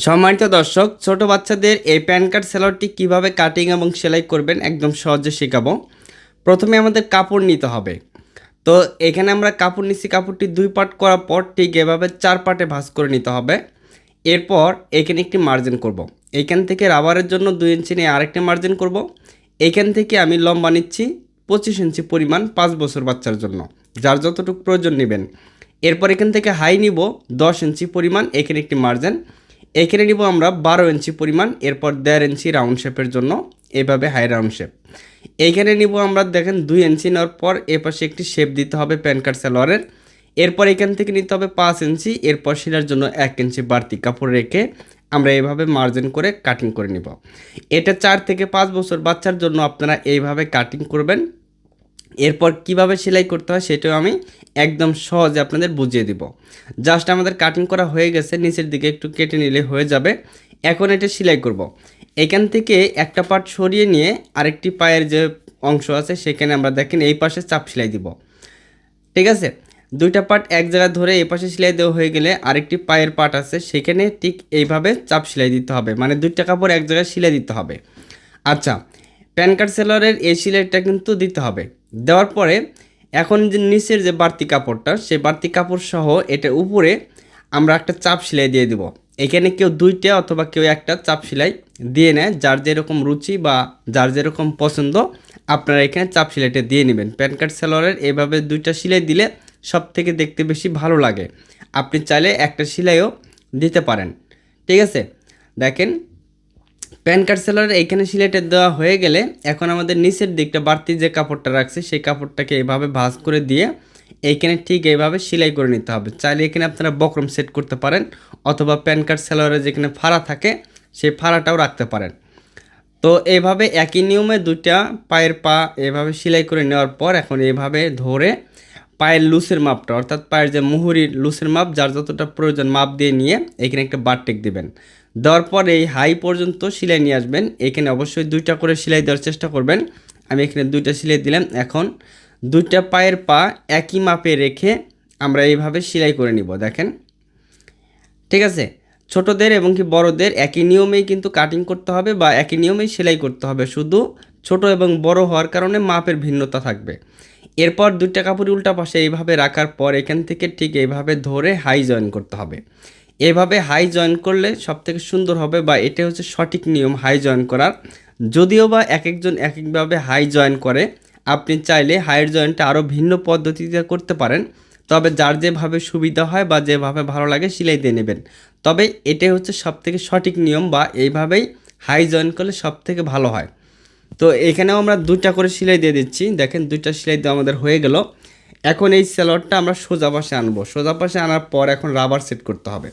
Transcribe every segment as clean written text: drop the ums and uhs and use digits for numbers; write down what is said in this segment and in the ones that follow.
সম্মানিত দর্শক, ছোট বাচ্চাদের এই প্যান কার্ড সেলারটি কীভাবে কাটিং এবং সেলাই করবেন একদম সহজে শেখাবো। প্রথমে আমাদের কাপড় নিতে হবে। তো এখানে আমরা কাপড় নিচ্ছি, কাপড়টি 2 পার্ট করার পর ঠিক এভাবে 4 পার্টে ভাঁজ করে নিতে হবে। এরপর এখানে একটি মার্জিন করব। এইখান থেকে রাবারের জন্য 2 ইঞ্চি নিয়ে আরেকটি মার্জিন করব। এইখান থেকে আমি লম্বা নিচ্ছি 25 ইঞ্চি পরিমাণ 5 বছর বাচ্চার জন্য, যার যতটুকু প্রয়োজন নেবেন। এরপর এখান থেকে হাই নিব 10 ইঞ্চি পরিমাণ, এখানে একটি মার্জিন। এখানে নিব আমরা 12 ইঞ্চি পরিমাণ, এরপর 1.5 ইঞ্চি রাউন্ড শেপের জন্য এভাবে হাই রাউন্ড শেপ। এইখানে নিব আমরা দেখেন 2 ইঞ্চি নেওয়ার পর এপাশে একটি শেপ দিতে হবে প্যান কার্ড সালোয়ারের। এরপর এখান থেকে নিতে হবে 5 ইঞ্চি, এরপর সেটার জন্য 1 ইঞ্চি বাড়তি কাপড় রেখে আমরা এইভাবে মার্জিন করে কাটিং করে নিব। এটা 4 থেকে 5 বছর বাচ্চার জন্য আপনারা এইভাবে কাটিং করবেন। এরপর কিভাবে সেলাই করতে হয় সেটাও আমি একদম সহজে আপনাদের বুঝিয়ে দিব। জাস্ট আমাদের কাটিং করা হয়ে গেছে, নিচের দিকে একটু কেটে নিলে হয়ে যাবে। এখন এটা সেলাই করব। এখান থেকে একটা পার্ট সরিয়ে নিয়ে আরেকটি পায়ের যে অংশ আছে সেখানে আমরা দেখেন এই পাশে চাপ সেলাই দিব। ঠিক আছে, দুইটা পার্ট এক জায়গায় ধরে এই পাশে সেলাই দেওয়া হয়ে গেলে আরেকটি পায়ের পার্ট আছে সেখানে ঠিক এইভাবে চাপ সেলাই দিতে হবে, মানে দুইটা কাপড় এক জায়গায় সেলাই দিতে হবে। আচ্ছা, প্যান কার্ড সেলারের এই সেলাইটা কিন্তু দিতে হবে। দেওয়ার পরে এখন যে নিচের যে বাড়তি কাপড়টা, সেই বাড়তি কাপড় সহ এটা উপরে আমরা একটা চাপ সেলাই দিয়ে দেব। এখানে কেউ 2টা অথবা কেউ একটা চাপ সেলাই দিয়ে নেয়, যার যেরকম রুচি বা যার যেরকম পছন্দ আপনারা এখানে চাপ সেলাইটা দিয়ে নেবেন। প্যান কার্ড সেলারের এভাবে 2টা সেলাই দিলে সব থেকে দেখতে বেশি ভালো লাগে। আপনি চাইলে একটা সেলাইও দিতে পারেন। ঠিক আছে, দেখেন প্যান কার্ড সেলারের এইখানে সেলাইটা দেওয়া হয়ে গেলে এখন আমাদের নিচের দিকটা বাড়তি যে কাপড়টা রাখছে সেই কাপড়টাকে এইভাবে ভাঁজ করে দিয়ে এইখানে ঠিক এইভাবে সেলাই করে নিতে হবে। চাইলে এখানে আপনারা বক্রম সেট করতে পারেন অথবা প্যান কার্ড সেলারের যেখানে ফাড়া থাকে সেই ফাড়াটাও রাখতে পারেন। তো এইভাবে একই নিয়মে 2টা পায়ের পা এভাবে সেলাই করে নেওয়ার পর এখন এইভাবে ধরে পায়ের লুসের মাপটা, অর্থাৎ পায়ের যে মুহুরির লুসের মাপ যার যতটা প্রয়োজন মাপ দিয়ে নিয়ে এখানে একটা বারটেক দেবেন। দেওয়ার পর এই হাই পর্যন্ত সেলাই নিয়ে আসবেন। এখানে অবশ্যই 2টা করে সেলাই দেওয়ার চেষ্টা করবেন। আমি এখানে 2টা সেলাই দিলাম। এখন 2টা পায়ের পা একই মাপে রেখে আমরা এইভাবে সেলাই করে নিব। দেখেন, ঠিক আছে, ছোটদের এবং কি বড়দের একই নিয়মেই কিন্তু কাটিং করতে হবে বা একই নিয়মেই সেলাই করতে হবে, শুধু ছোট এবং বড় হওয়ার কারণে মাপের ভিন্নতা থাকবে। এরপর 2টা কাপড় উল্টা পাশে এইভাবে রাখার পর এখান থেকে ঠিক এইভাবে ধরে হাই জয়েন করতে হবে। এভাবে হাই জয়েন করলে সবথেকে সুন্দর হবে বা এটা হচ্ছে সঠিক নিয়ম হাই জয়েন করার। যদিও বা এক একজন এক একভাবে হাই জয়েন করে, আপনি চাইলে হাইয়ের জয়েনটা আরও ভিন্ন পদ্ধতিতে করতে পারেন। তবে যার যেভাবে সুবিধা হয় বা যেভাবে ভালো লাগে সেলাই দিয়ে নেবেন। তবে এটাই হচ্ছে সবথেকে সঠিক নিয়ম বা এইভাবেই হাই জয়েন করলে সবথেকে ভালো হয়। তো এখানেও আমরা 2টা করে সেলাই দিয়ে দিচ্ছি। দেখেন 2টা সেলাই দেওয়া আমাদের হয়ে গেল। এখন এই সালোয়ারটা আমরা সোজা পাশে আনবো। সোজা পাশে আনার পর এখন রাবার সেট করতে হবে।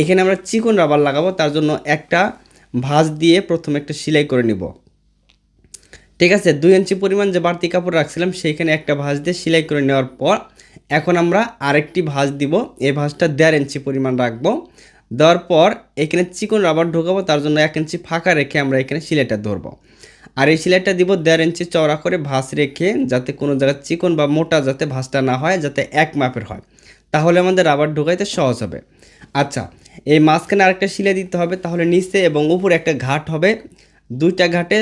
এখানে আমরা চিকন রাবার লাগাবো, তার জন্য একটা ভাঁজ দিয়ে প্রথমে একটা সেলাই করে নিব। ঠিক আছে, 2 ইঞ্চি পরিমাণ যে বাড়তি কাপড় রাখছিলাম সেইখানে একটা ভাঁজ দিয়ে সেলাই করে নেওয়ার পর এখন আমরা আরেকটি ভাঁজ দিব। এই ভাঁজটা 1.5 ইঞ্চি পরিমাণ রাখবো। দেওয়ার পর এখানে চিকন রাবার ঢোকাবো, তার জন্য 1 ইঞ্চি ফাঁকা রেখে আমরা এখানে সেলাইটা ধরবো। আর এই সেলাইটা দিব 1.5 ইঞ্চি চওড়া করে ভাঁজ রেখে, যাতে কোনো জায়গায় চিকন বা মোটা যাতে ভাঁজটা না হয়, যাতে এক মাপের হয়, তাহলে আমাদের রাবার ঢোকাইতে সহজ হবে। আচ্ছা, এই মাঝখানে আরেকটা সেলাই দিতে হবে, তাহলে নিচে এবং উপরে একটা ঘাট হবে। 2টা ঘাটে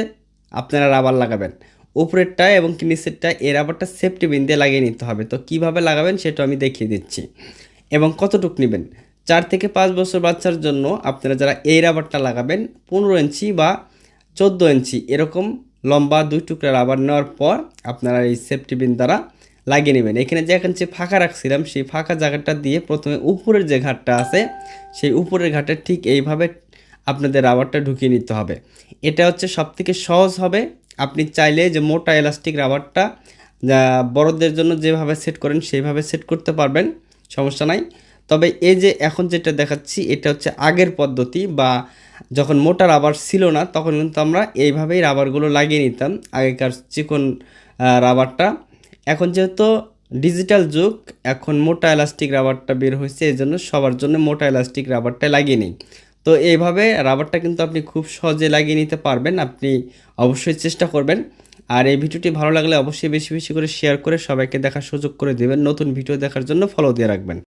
আপনারা রাবার লাগাবেন, উপরেরটা এবং কি নিচেরটা। এই রাবারটা সেফটি পিন দিয়ে লাগিয়ে নিতে হবে। তো কিভাবে লাগাবেন সেটা আমি দেখিয়ে দিচ্ছি এবং কতটুক নেবেন। 4 থেকে 5 বছর বাচ্চার জন্য আপনারা যারা এই রাবারটা লাগাবেন 15 ইঞ্চি বা 14 ইঞ্চি এরকম লম্বা 2 টুকরা রাবার নেওয়ার পর আপনারা এই সেফটি পিন দ্বারা লাগিয়ে নেবেন। এখানে যে 1 ইঞ্চি ফাঁকা রাখছিলাম সেই ফাঁকা জায়গাটা দিয়ে প্রথমে উপরের যে ঘাটটা আছে সেই উপরের ঘাটে ঠিক এইভাবে আপনাদের রাবারটা ঢুকিয়ে নিতে হবে। এটা হচ্ছে সবথেকে সহজ হবে। আপনি চাইলে যে মোটা এলাস্টিক রাবারটা বড়দের জন্য যেভাবে সেট করেন সেইভাবে সেট করতে পারবেন, সমস্যা নাই। তবে এই যে এখন যেটা দেখাচ্ছি এটা হচ্ছে আগের পদ্ধতি, বা যখন মোটা রাবার ছিল না তখন কিন্তু আমরা এইভাবেই রাবারগুলো লাগিয়ে নিতাম, আগেকার চিকন রাবারটা। এখন যেহেতু ডিজিটাল যুগ, এখন মোটা এলাস্টিক রাবারটা বের হয়েছে, এই জন্য সবার জন্য মোটা এলাস্টিক রাবারটা লাগিয়ে নিই। তো এইভাবে রাবারটা কিন্তু আপনি খুব সহজে লাগিয়ে নিতে পারবেন। আপনি অবশ্যই চেষ্টা করবেন। আর এই ভিডিওটি ভালো লাগলে অবশ্যই বেশি বেশি করে শেয়ার করে সবাইকে দেখার সুযোগ করে দেবেন। নতুন ভিডিও দেখার জন্য ফলো দিয়ে রাখবেন।